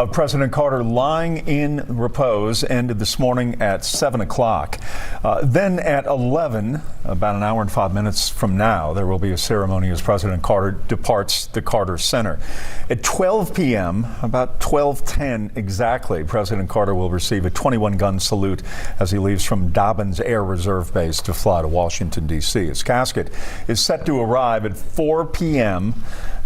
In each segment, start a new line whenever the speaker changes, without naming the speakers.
of President Carter lying in repose ended this morning at 7 o'clock. Then at 11, about an hour and 5 minutes from now, there will be a ceremony as President Carter departs the Carter Center. At 12 p.m., about 12:10 exactly, President Carter will receive a 21-gun salute as he leaves from Dobbins Air Reserve Base to fly to Washington, D.C. His casket is set to arrive at 4 p.m.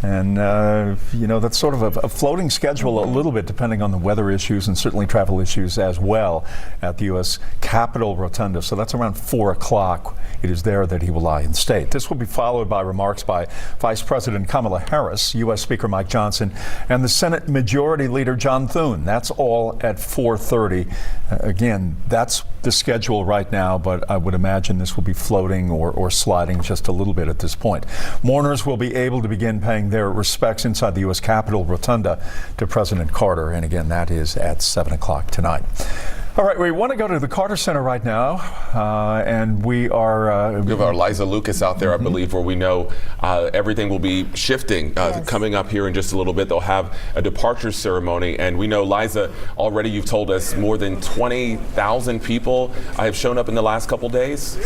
And, that's sort of a floating schedule a little bit depending on the weather issues and certainly travel issues as well at the U.S. Capitol Rotunda. So that's around 4 o'clock. It is there that he will lie in state. This will be followed by remarks by Vice President Kamala Harris, U.S. Speaker Mike Johnson, and the Senate Majority Leader John Thune. That's all at 4:30. Again, that's the schedule right now, but I would imagine this will be floating or sliding just a little bit at this point. Mourners will be able to begin paying their respects inside the U.S. Capitol Rotunda to President Carter, and again, that is at 7 o'clock tonight. All right, we want to go to the Carter Center right now, and we are...
we have our Liza Lucas out there, I believe, where we know everything will be shifting coming up here in just a little bit. They'll have a departure ceremony, and we know, Liza, already you've told us more than 20,000 people have shown up in the last couple days.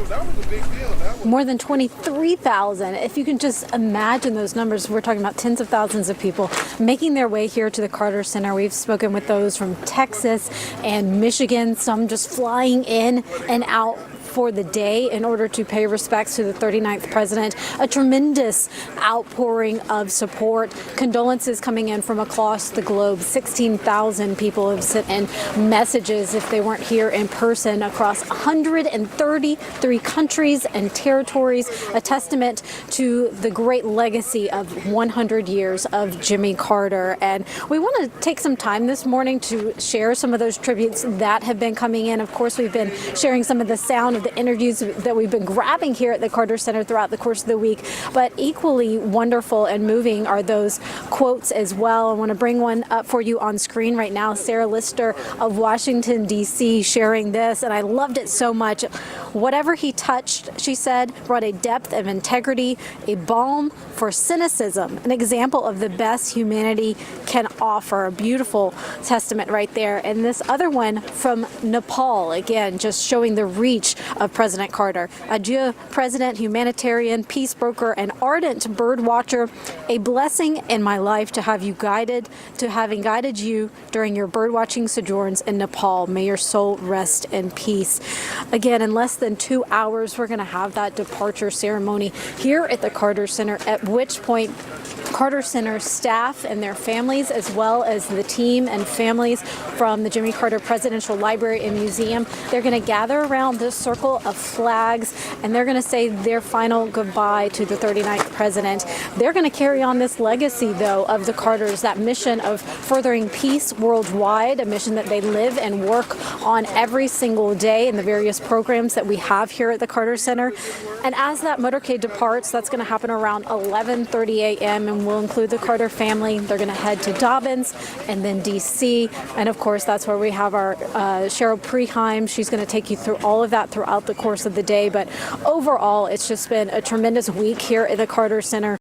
That was a big deal.
More than 23,000. If you can just imagine those numbers, we're talking about tens of thousands of people making their way here to the Carter Center. We've spoken with those from Texas and Michigan, some just flying in and out for the day in order to pay respects to the 39th president. A tremendous outpouring of support. Condolences coming in from across the globe. 16,000 people have sent in messages if they weren't here in person across 133 countries and territories. A testament to the great legacy of 100 years of Jimmy Carter. And we want to take some time this morning to share some of those tributes that have been coming in. Of course, we've been sharing some of the sound of the interviews that we've been grabbing here at the Carter Center throughout the course of the week, but equally wonderful and moving are those quotes as well. I want to bring one up for you on screen right now. Sarah Lister of Washington, D.C. sharing this, and I loved it so much. Whatever he touched, she said, brought a depth of integrity, a balm for cynicism, an example of the best humanity can offer. A beautiful testament right there. And this other one from Nepal, again, just showing the reach of President Carter. Adieu, President, humanitarian, peace broker, and ardent bird watcher. A blessing in my life to having guided you during your bird watching sojourns in Nepal. May your soul rest in peace. Again, in less than 2 hours, we're going to have that departure ceremony here at the Carter Center, at which point Carter Center staff and their families, as well as the team and families from the Jimmy Carter Presidential Library and Museum, they're going to gather around this circle of flags, and they're going to say their final goodbye to the 39th president. They're going to carry on this legacy, though, of the Carters, that mission of furthering peace worldwide, a mission that they live and work on every single day in the various programs that we have here at the Carter Center. And as that motorcade departs, that's going to happen around 11:30 a.m. and will include the Carter family. They're going to head to Dobbins and then D.C. And of course, that's where we have our Cheryl Preheim. She's going to take you through all of that throughout the course of the day. But overall, it's just been a tremendous week here at the Carter Center.